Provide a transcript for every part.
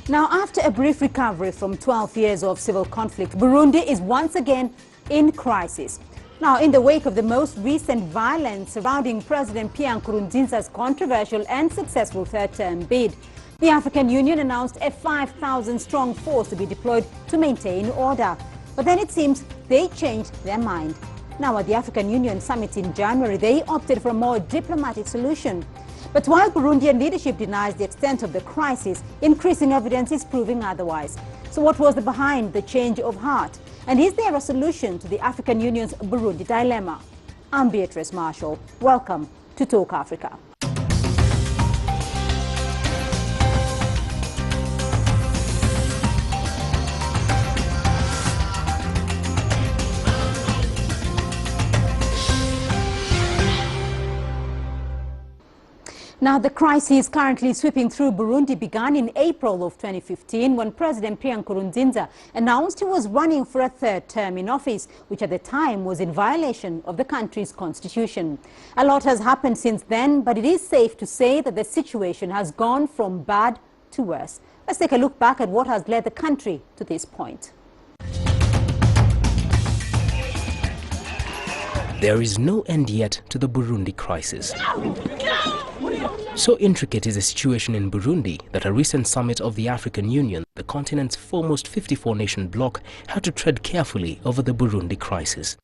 Now, after a brief recovery from 12 years of civil conflict, Burundi is once again in crisis. Now, in the wake of the most recent violence surrounding President Pierre Nkurunziza's controversial and successful third-term bid, the African Union announced a 5,000-strong force to be deployed to maintain order. But then it seems they changed their mind. Now, at the African Union summit in January, they opted for a more diplomatic solution. But while Burundian leadership denies the extent of the crisis, increasing evidence is proving otherwise. So what was behind the change of heart? And is there a solution to the African Union's Burundi dilemma? I'm Beatrice Marshall. Welcome to Talk Africa. Now, the crisis currently sweeping through Burundi began in April of 2015 when President Pierre Nkurunziza announced he was running for a third term in office, which at the time was in violation of the country's constitution. A lot has happened since then, but it is safe to say that the situation has gone from bad to worse. Let's take a look back at what has led the country to this point. There is no end yet to the Burundi crisis. So intricate is the situation in Burundi that a recent summit of the African Union, the continent's foremost 54-nation bloc, had to tread carefully over the Burundi crisis.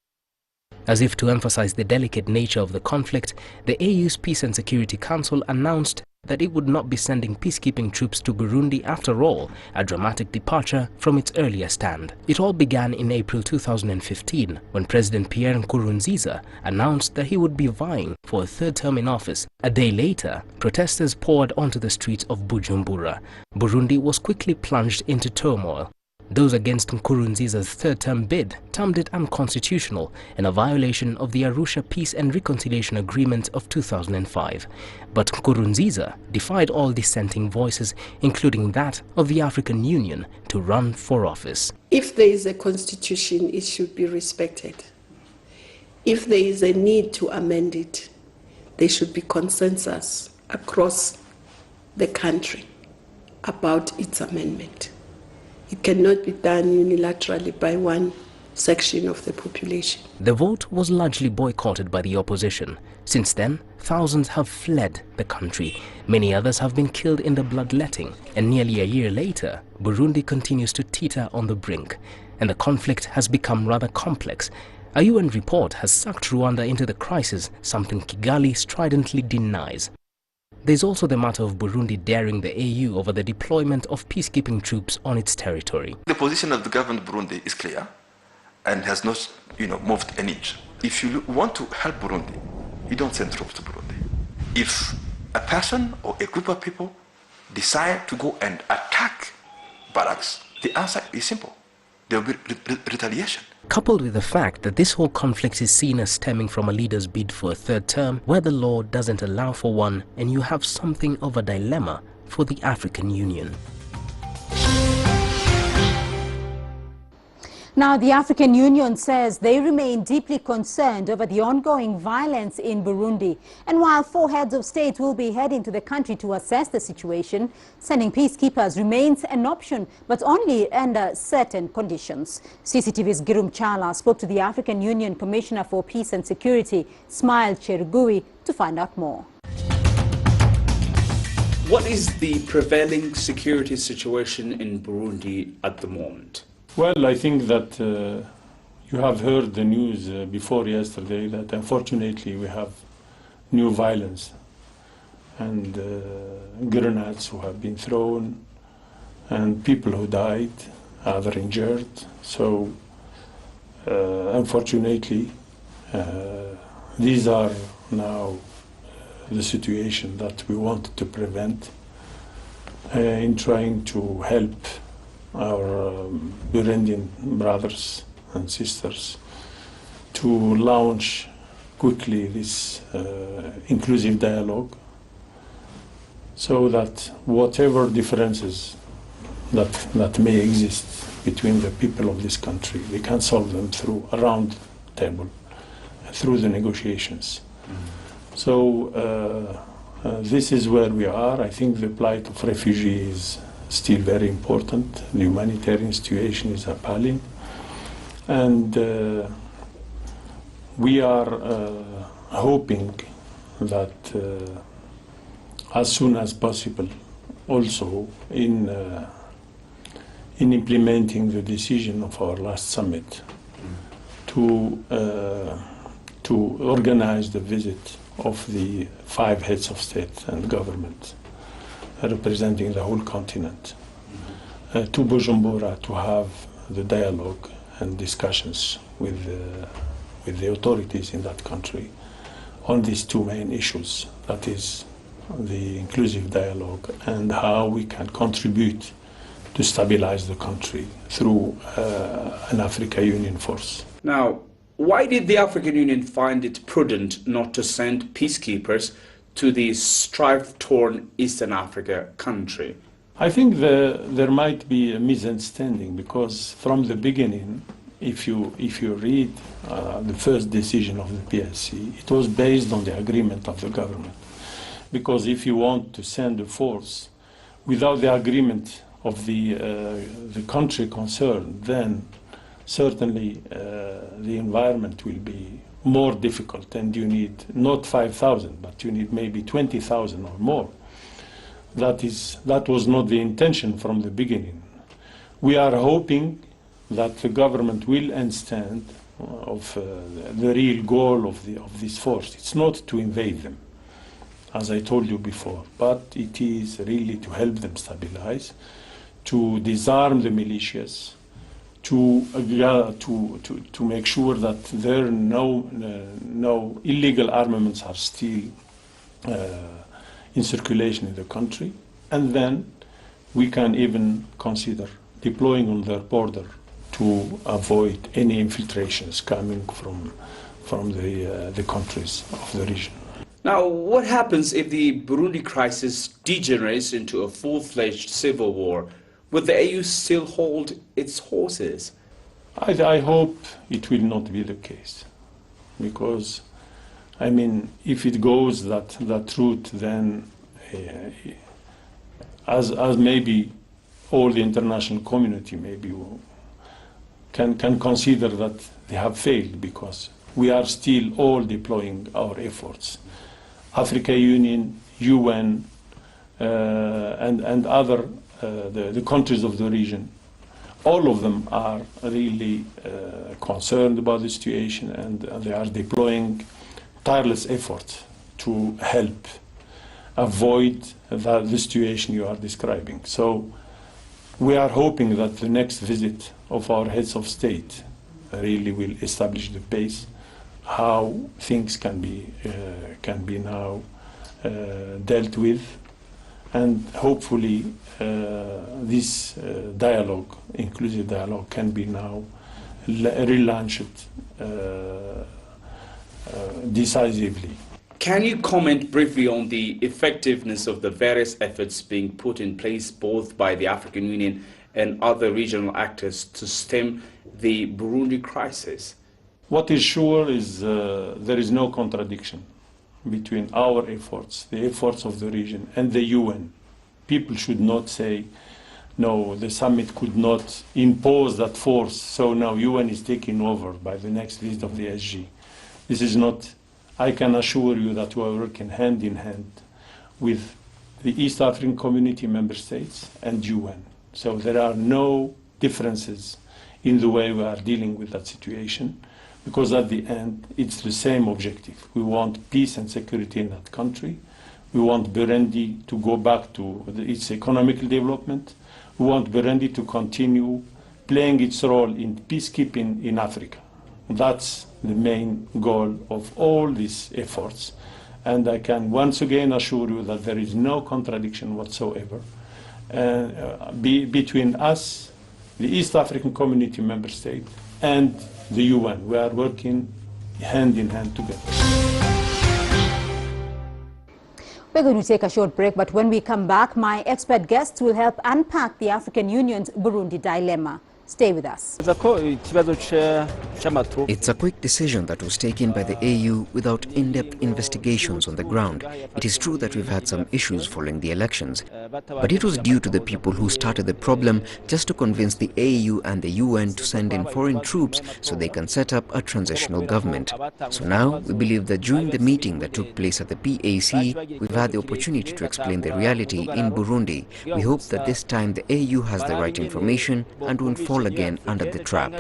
As if to emphasize the delicate nature of the conflict, the AU's Peace and Security Council announced that it would not be sending peacekeeping troops to Burundi after all, a dramatic departure from its earlier stand. It all began in April 2015 when President Pierre Nkurunziza announced that he would be vying for a third term in office. A day later, protesters poured onto the streets of Bujumbura. Burundi was quickly plunged into turmoil. Those against Nkurunziza's third-term bid termed it unconstitutional and a violation of the Arusha Peace and Reconciliation Agreement of 2005. But Nkurunziza defied all dissenting voices, including that of the African Union, to run for office. If there is a constitution, it should be respected. If there is a need to amend it, there should be consensus across the country about its amendment. It cannot be done unilaterally by one section of the population. The vote was largely boycotted by the opposition. Since then, thousands have fled the country. Many others have been killed in the bloodletting. And nearly a year later, Burundi continues to teeter on the brink. And the conflict has become rather complex. A UN report has sucked Rwanda into the crisis, something Kigali stridently denies. There's also the matter of Burundi daring the AU over the deployment of peacekeeping troops on its territory. The position of the government of Burundi is clear and has not, moved an inch. If you want to help Burundi, you don't send troops to Burundi. If a person or a group of people decide to go and attack barracks, the answer is simple. There will be retaliation. Coupled with the fact that this whole conflict is seen as stemming from a leader's bid for a third term, where the law doesn't allow for one, and you have something of a dilemma for the African Union. Now, the African Union says they remain deeply concerned over the ongoing violence in Burundi. And while 4 heads of state will be heading to the country to assess the situation, sending peacekeepers remains an option, but only under certain conditions. CCTV's Girum Chala spoke to the African Union Commissioner for Peace and Security, Smile Cherugui, to find out more. What is the prevailing security situation in Burundi at the moment? Well, I think that you have heard the news before yesterday that unfortunately we have new violence and grenades who have been thrown and people who died, other injured. So unfortunately, these are now the situation that we wanted to prevent in trying to help our Burundian brothers and sisters to launch quickly this inclusive dialogue so that whatever differences that may exist between the people of this country, we can solve them through a round table, through the negotiations. So this is where we are. I think the plight of refugees still very important. The humanitarian situation is appalling. And we are hoping that as soon as possible, also in implementing the decision of our last summit to organize the visit of the 5 heads of state and government representing the whole continent to Bujumbura to have the dialogue and discussions with the authorities in that country on these 2 main issues, that is the inclusive dialogue and how we can contribute to stabilize the country through an African Union force. Now, why did the African Union find it prudent not to send peacekeepers to the strife-torn Eastern Africa country? I think there might be a misunderstanding, because from the beginning, if you read the first decision of the PSC, it was based on the agreement of the government. Because if you want to send a force without the agreement of the country concerned, then certainly the environment will be more difficult, and you need not 5,000, but you need maybe 20,000 or more. That was not the intention from the beginning. We are hoping that the government will understand of the real goal of this force. It's not to invade them, as I told you before, but it is really to help them stabilize, to disarm the militias, to make sure that there are no illegal armaments are still in circulation in the country, and then we can even consider deploying on their border to avoid any infiltrations coming from the countries of the region. Now, what happens if the Burundi crisis degenerates into a full-fledged civil war? Would the AU still hold its horses? I hope it will not be the case, because, I mean, if it goes that route, then as maybe all the international community maybe can consider that they have failed, because we are still all deploying our efforts. African Union, UN, and other the countries of the region, all of them are really concerned about the situation, and they are deploying tireless efforts to help avoid the situation you are describing. So we are hoping that the next visit of our heads of state really will establish the pace, how things can be now dealt with, and hopefully this dialogue, inclusive dialogue, can be now relaunched decisively. Can you comment briefly on the effectiveness of the various efforts being put in place both by the African Union and other regional actors to stem the Burundi crisis? What is sure is there is no contradiction between our efforts, the efforts of the region, and the UN. People should not say, no, the summit could not impose that force, so now UN is taking over by the next visit of the SG. This is not. I can assure you that we are working hand in hand with the East African Community member states and UN. So there are no differences in the way we are dealing with that situation, because at the end it's the same objective. We want peace and security in that country. We want Burundi to go back to its economic development. We want Burundi to continue playing its role in peacekeeping in Africa. That's the main goal of all these efforts. And I can once again assure you that there is no contradiction whatsoever between us, the East African Community member state, and the UN. We are working hand in hand together. We're going to take a short break, but when we come back, my expert guests will help unpack the African Union's Burundi dilemma. Stay with us. It's a quick decision that was taken by the AU without in-depth investigations on the ground. It is true that we've had some issues following the elections, but it was due to the people who started the problem just to convince the AU and the UN to send in foreign troops so they can set up a transitional government. So now we believe that during the meeting that took place at the PAC, we've had the opportunity to explain the reality in Burundi. We hope that this time the AU has the right information and won't fall again under the trap.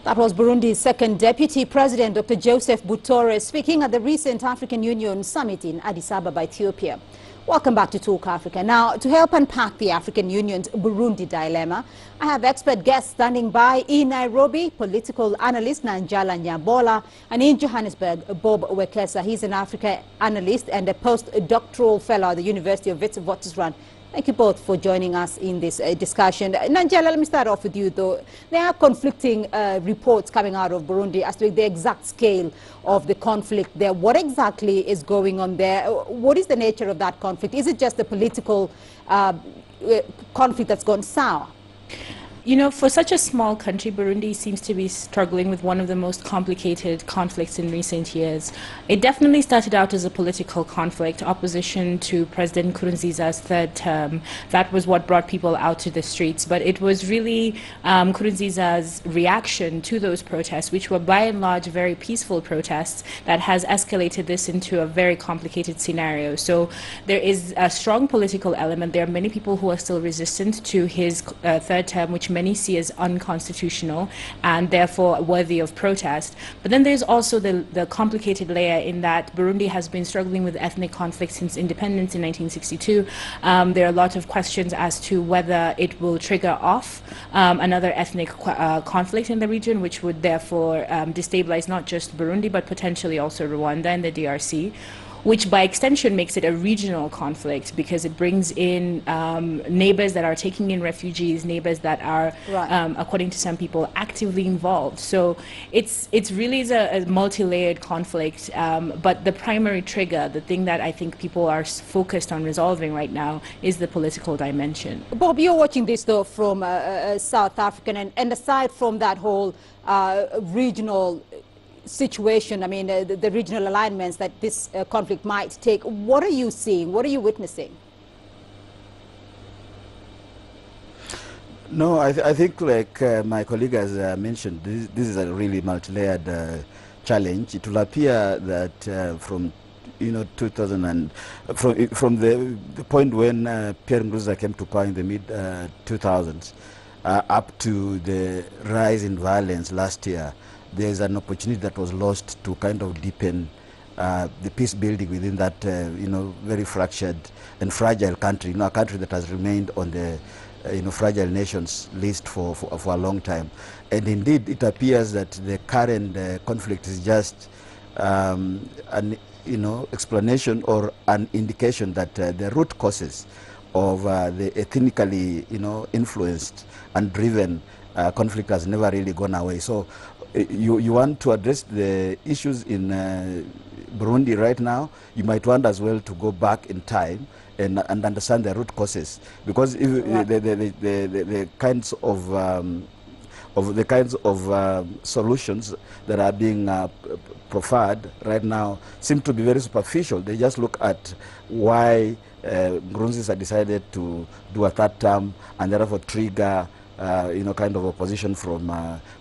That was Burundi's second deputy president, Dr. Joseph Butore, speaking at the recent African Union summit in Addis Ababa, Ethiopia. Welcome back to Talk Africa. Now, to help unpack the African Union's Burundi dilemma, I have expert guests standing by in Nairobi, political analyst Nanjala Nyabola, and in Johannesburg, Bob Wekesa. He's an Africa analyst and a postdoctoral fellow at the University of Witwatersrand. Thank you both for joining us in this discussion. Nanjala, let me start off with you, though. There are conflicting reports coming out of Burundi as to the exact scale of the conflict there. What exactly is going on there? What is the nature of that conflict? Is it just a political conflict that's gone sour? You know, for such a small country, Burundi seems to be struggling with one of the most complicated conflicts in recent years. It definitely started out as a political conflict, opposition to President Nkurunziza's third term. That was what brought people out to the streets. But it was really Nkurunziza's reaction to those protests, which were by and large very peaceful protests, that has escalated this into a very complicated scenario. So there is a strong political element. There are many people who are still resistant to his third term, which many see as unconstitutional and therefore worthy of protest. But then there's also the complicated layer in that Burundi has been struggling with ethnic conflict since independence in 1962. There are a lot of questions as to whether it will trigger off another ethnic conflict in the region, which would therefore destabilize not just Burundi, but potentially also Rwanda and the DRC, which by extension makes it a regional conflict because it brings in neighbors that are taking in refugees, neighbors that are, according to some people, actively involved. So it's really a multi-layered conflict, but the primary trigger, the thing that I think people are focused on resolving right now, is the political dimension. Bob, you're watching this though from South African, and aside from that whole regional situation, I mean, the regional alignments that this conflict might take, what are you seeing? What are you witnessing? No, I think like my colleague has mentioned, this is a really multi-layered challenge. It will appear that from 2000 and from the point when Pierre Nkurunziza came to power in the mid 2000s up to the rise in violence last year, there's an opportunity that was lost to kind of deepen the peace building within that very fractured and fragile country, a country that has remained on the fragile nations list for a long time. And indeed, it appears that the current conflict is just an explanation or an indication that the root causes of the ethnically influenced and driven conflict has never really gone away. So you want to address the issues in Burundi right now, you might want as well to go back in time and understand the root causes, because if the kinds of solutions that are being proffered right now seem to be very superficial. They just look at why Nkurunziza decided to do a third term and therefore trigger kind of opposition from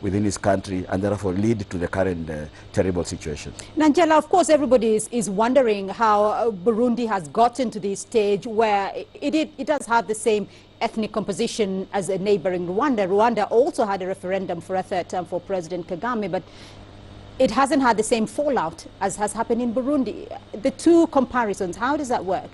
within his country, and therefore lead to the current terrible situation. Nanjala, of course, everybody is wondering how Burundi has gotten to this stage where it does have the same ethnic composition as a neighboring Rwanda. Rwanda also had a referendum for a third term for President Kagame, but it hasn't had the same fallout as has happened in Burundi. The two comparisons, how does that work?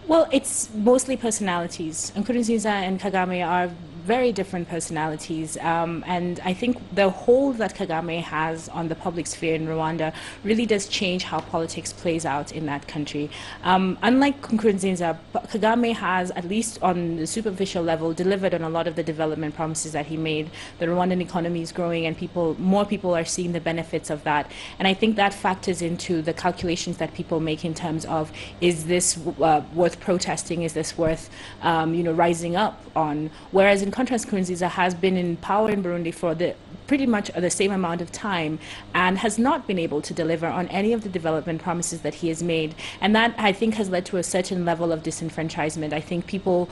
Well, it's mostly personalities. Nkurunziza and Kagame are very different personalities, and I think the hold that Kagame has on the public sphere in Rwanda really does change how politics plays out in that country. Unlike Nkurunziza, Kagame has, at least on the superficial level, delivered on a lot of the development promises that he made. The Rwandan economy is growing and more people are seeing the benefits of that, and I think that factors into the calculations that people make in terms of, is this worth protesting, is this worth rising up on? Whereas in contrast, Nkurunziza has been in power in Burundi for pretty much the same amount of time and has not been able to deliver on any of the development promises that he has made. And that, I think, has led to a certain level of disenfranchisement. I think people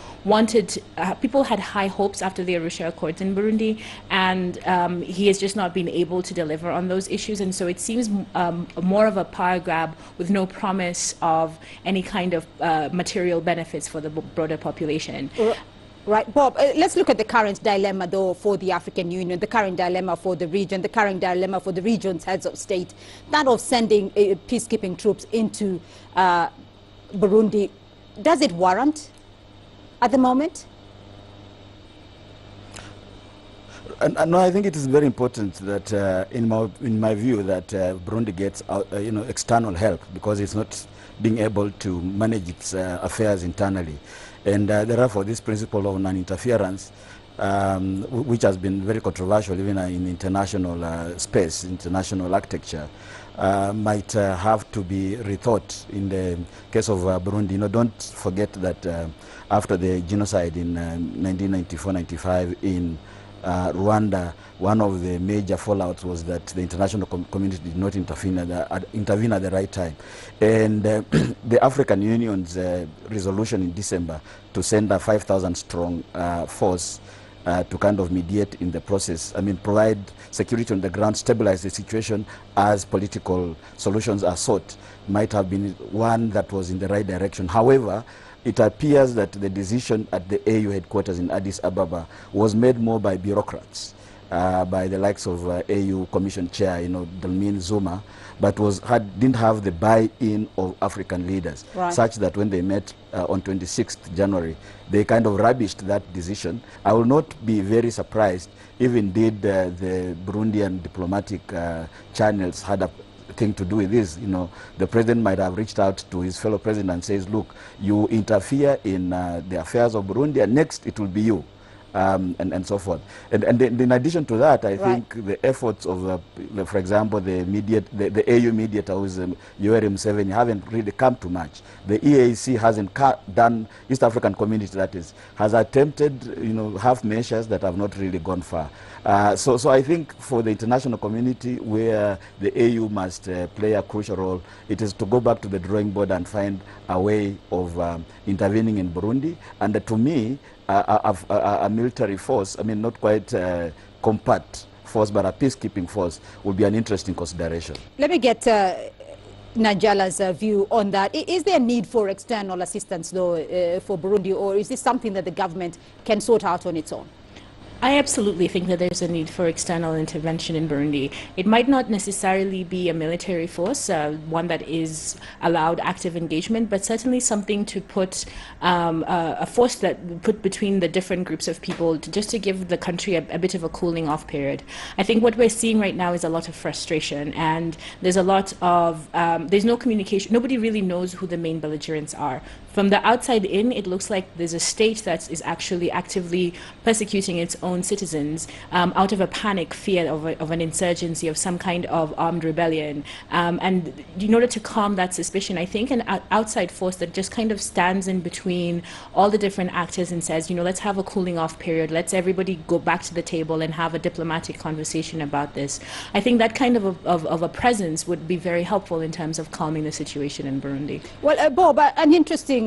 had high hopes after the Arusha Accords in Burundi, and he has just not been able to deliver on those issues. And so it seems more of a power grab with no promise of any kind of material benefits for the broader population. Right, Bob, let's look at the current dilemma, though, for the African Union, the current dilemma for the region, the current dilemma for the region's heads of state, that of sending peacekeeping troops into Burundi. Does it warrant at the moment? No, I think it is very important that, in my view, that Burundi gets external help, because it's not being able to manage its affairs internally. And therefore, this principle of non-interference, which has been very controversial even in international space, international architecture, might have to be rethought in the case of Burundi. Don't forget that after the genocide in 1994-95 in Rwanda, one of the major fallouts was that the international community did not intervene at the right time. And the African Union's resolution in December to send a 5,000 strong force to kind of mediate in the process, provide security on the ground, stabilize the situation as political solutions are sought, might have been one that was in the right direction. However, it appears that the decision at the AU headquarters in Addis Ababa was made more by bureaucrats, by the likes of AU Commission Chair, Dlamini Zuma, but didn't have the buy-in of African leaders, right, such that when they met on 26th January, they kind of rubbished that decision. I will not be very surprised if indeed the Burundian diplomatic channels had a thing to do with this. The president might have reached out to his fellow president and says, look, you interfere in the affairs of Burundi, and next it will be you, and so forth. And in addition to that, I think the efforts of, for example, the AU mediator, who is Yoweri Museveni, haven't really come to much. The EAC hasn't done, East African Community that is, has attempted, half measures that have not really gone far. So I think for the international community, where the AU must play a crucial role, it is to go back to the drawing board and find a way of intervening in Burundi. And to me, a military force, not quite compact force, but a peacekeeping force would be an interesting consideration. Let me get Najala's view on that. Is there a need for external assistance, though, for Burundi, or is this something that the government can sort out on its own? I absolutely think that there's a need for external intervention in Burundi. It might not necessarily be a military force, one that is allowed active engagement, but certainly something to put a force that put between the different groups of people, just to give the country a bit of a cooling off period. I think what we're seeing right now is a lot of frustration, and there's a lot of, there's no communication. Nobody really knows who the main belligerents are. From the outside in, it looks like there's a state that is actually actively persecuting its own citizens out of a panic fear of an insurgency, of some kind of armed rebellion. And in order to calm that suspicion, I think an outside force that just kind of stands in between all the different actors and says, let's have a cooling off period, let's everybody go back to the table and have a diplomatic conversation about this. I think that kind of a presence would be very helpful in terms of calming the situation in Burundi. Well, Bob, an interesting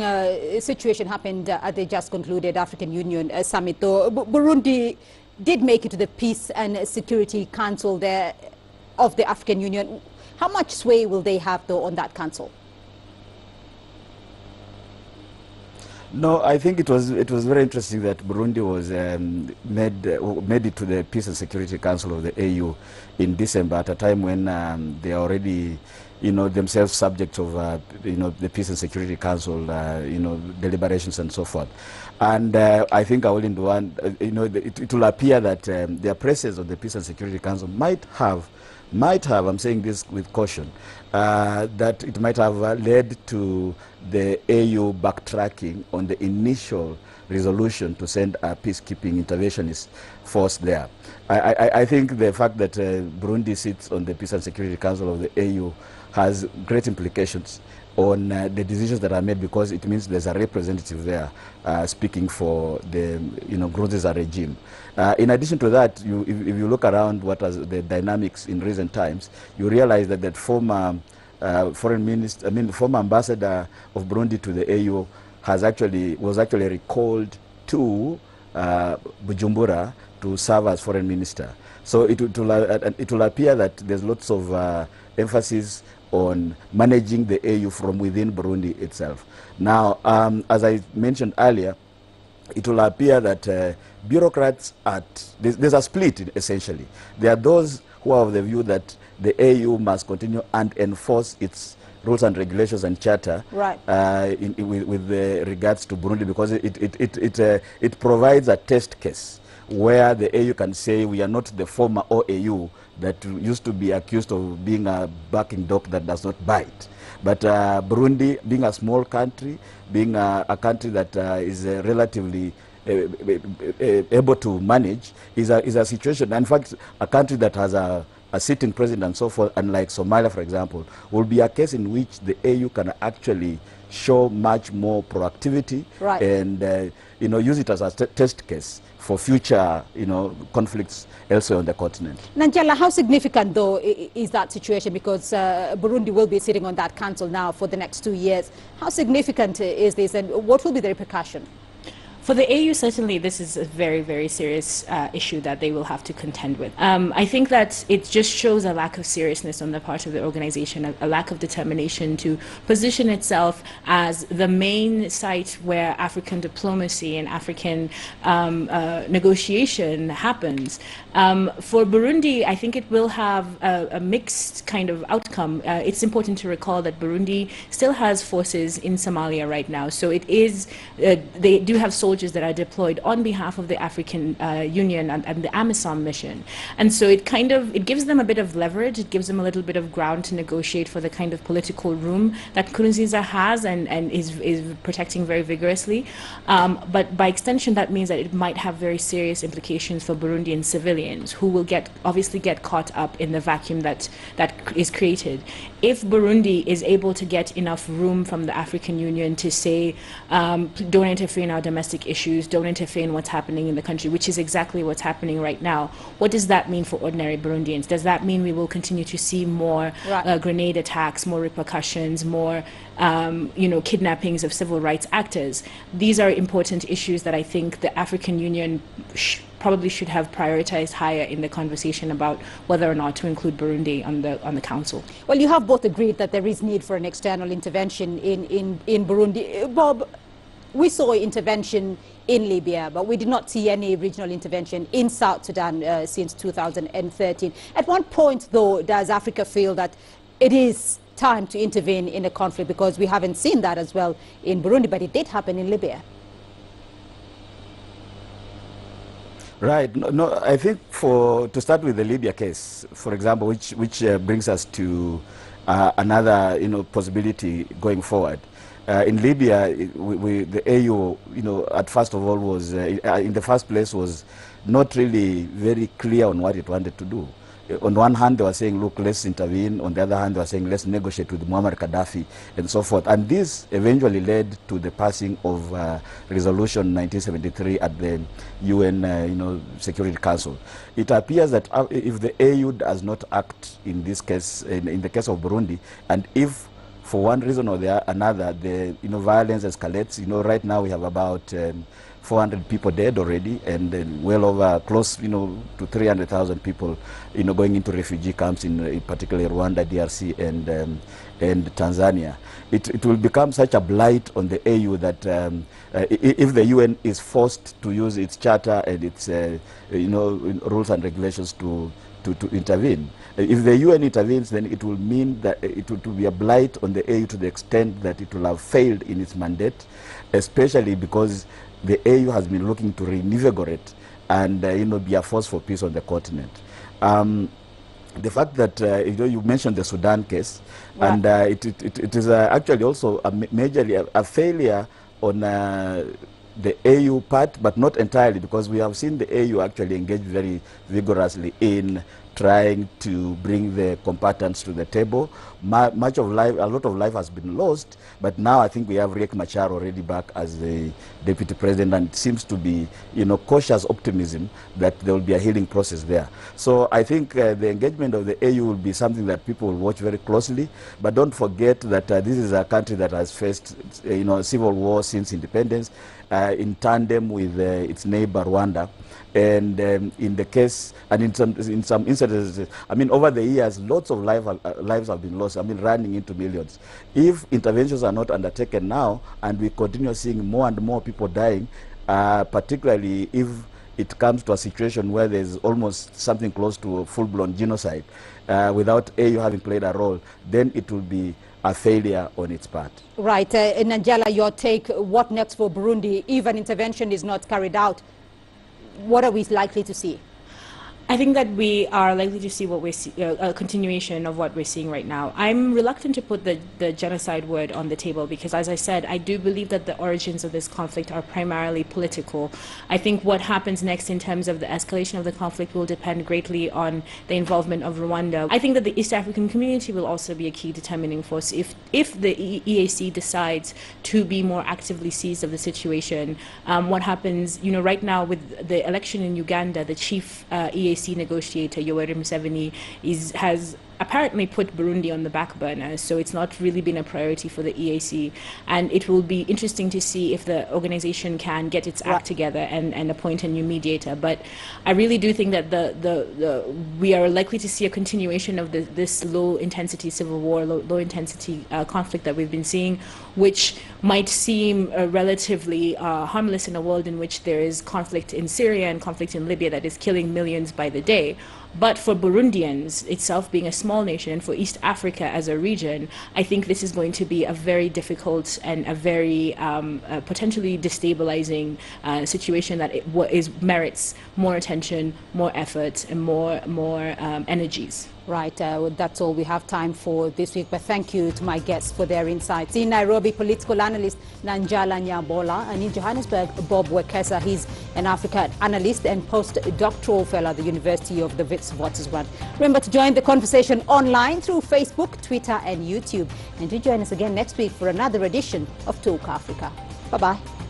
situation happened at the just concluded African Union summit, though. Burundi did make it to the Peace and Security Council there of the African Union. How much sway will they have, though, on that council? No, I think it was very interesting that Burundi was made it to the Peace and Security Council of the AU in December, at a time when they are already themselves subject of the Peace and Security Council deliberations and so forth. And I think it will appear that their presence on the Peace and Security Council might have, I'm saying this with caution, that it might have led to the AU backtracking on the initial resolution to send a peacekeeping interventionist force there. I think the fact that Burundi sits on the Peace and Security Council of the AU has great implications on the decisions that are made, because it means there's a representative there speaking for the Nkurunziza regime. In addition to that, if you look around what are the dynamics in recent times, you realize that that former former ambassador of Burundi to the AU was actually recalled to Bujumbura to serve as foreign minister. So it will appear that there's lots of emphasis on managing the AU from within Burundi itself. Now, as I mentioned earlier, it will appear that bureaucrats there's a split essentially. There are those who are of the view that the AU must continue and enforce its rules and regulations and charter, right, with regards to Burundi, because it provides a test case where the AU can say we are not the former OAU that used to be accused of being a barking dog that does not bite. But Burundi, being a small country, being a country that is relatively able to manage, is a situation. In fact, a country that has a sitting president and so forth, unlike Somalia, for example, will be a case in which the AU can actually show much more proactivity, right, and use it as a test case for future conflicts elsewhere on the continent. Nanjala, how significant though is that situation, because Burundi will be sitting on that council now for the next 2 years? How significant is this, and what will be the repercussion? For the AU, certainly this is a very, very serious issue that they will have to contend with. I think that it just shows a lack of seriousness on the part of the organization, a lack of determination to position itself as the main site where African diplomacy and African negotiation happens. For Burundi, I think it will have a mixed kind of outcome. It's important to recall that Burundi still has forces in Somalia right now, so it is, they do have soldiers that are deployed on behalf of the African Union and the AMISOM mission. And so it gives them a bit of leverage, it gives them a little bit of ground to negotiate for the kind of political room that Nkurunziza has and is protecting very vigorously. But by extension, that means that it might have very serious implications for Burundian civilians, who will obviously get caught up in the vacuum that is created. If Burundi is able to get enough room from the African Union to say, don't interfere in our domestic issues, don't interfere in what's happening in the country, which is exactly what's happening right now, what does that mean for ordinary Burundians? Does that mean we will continue to see more grenade attacks, more repercussions, more kidnappings of civil rights actors? These are important issues that I think the African Union probably should have prioritized higher in the conversation about whether or not to include Burundi on the council. Well, you have both agreed that there is need for an external intervention in Burundi. Bob, we saw intervention in Libya, but we did not see any regional intervention in South Sudan since 2013. At what point, though, does Africa feel that it is time to intervene in a conflict? Because we haven't seen that as well in Burundi, but it did happen in Libya. Right. No, I think to start with the Libya case, for example, which brings us to another possibility going forward. In Libya, the AU, at first of all was in the first place was not really very clear on what it wanted to do. On one hand, they were saying, look, let's intervene. On the other hand, they were saying, let's negotiate with Muammar Gaddafi and so forth. And this eventually led to the passing of Resolution 1973 at the UN Security Council. It appears that if the AU does not act in this case, in the case of Burundi, and if for one reason or another, the violence escalates. Right now we have about 400 people dead already, and well over close, to 300,000 people, going into refugee camps in particularly Rwanda, DRC, and Tanzania. It will become such a blight on the AU that if the UN is forced to use its charter and its rules and regulations to intervene. If the UN intervenes, then it will mean that it will be a blight on the AU to the extent that it will have failed in its mandate, especially because the AU has been looking to reinvigorate and be a force for peace on the continent. the fact that you mentioned the Sudan case, right. and it is actually also majorly a failure on the AU part, but not entirely, because we have seen the AU actually engage very vigorously in trying to bring the combatants to the table. Much of life, a lot of life has been lost, but now I think we have Riek Machar already back as the deputy president, and it seems to be, cautious optimism that there will be a healing process there. So I think the engagement of the AU will be something that people will watch very closely, but don't forget that this is a country that has faced, civil war since independence, in tandem with its neighbor Rwanda. And in the case, and in some instances, I mean, over the years, lots of lives have been lost. I mean, running into millions. If interventions are not undertaken now, and we continue seeing more and more people dying, particularly if it comes to a situation where there's almost something close to a full-blown genocide, without AU having played a role, then it will be a failure on its part. Right. Nanjala, your take, what next for Burundi if an intervention is not carried out? What are we likely to see? I think that we are likely to see what we're a continuation of what we're seeing right now. I'm reluctant to put the genocide word on the table because, as I said, I do believe that the origins of this conflict are primarily political. I think what happens next in terms of the escalation of the conflict will depend greatly on the involvement of Rwanda. I think that the East African community will also be a key determining force. If the EAC decides to be more actively seized of the situation, what happens, right now with the election in Uganda, the chief EAC negotiator Yoweri Museveni has apparently put Burundi on the back burner, so it's not really been a priority for the EAC, and it will be interesting to see if the organization can get its act together and appoint a new mediator. But I really do think that we are likely to see a continuation of this low-intensity civil war, low-intensity conflict that we've been seeing, which might seem relatively harmless in a world in which there is conflict in Syria and conflict in Libya that is killing millions by the day. But for Burundians itself, being a small nation, and for East Africa as a region, I think this is going to be a very difficult and a very potentially destabilizing situation that merits more attention, more effort, and more energies. Right, that's all we have time for this week, but thank you to my guests for their insights. In Nairobi, political analyst Nanjala Nyabola, and in Johannesburg, Bob Wekesa. He's an Africa analyst and postdoctoral fellow at the University of the Witwatersrand. Remember to join the conversation online through Facebook, Twitter and YouTube. And do join us again next week for another edition of Talk Africa. Bye-bye.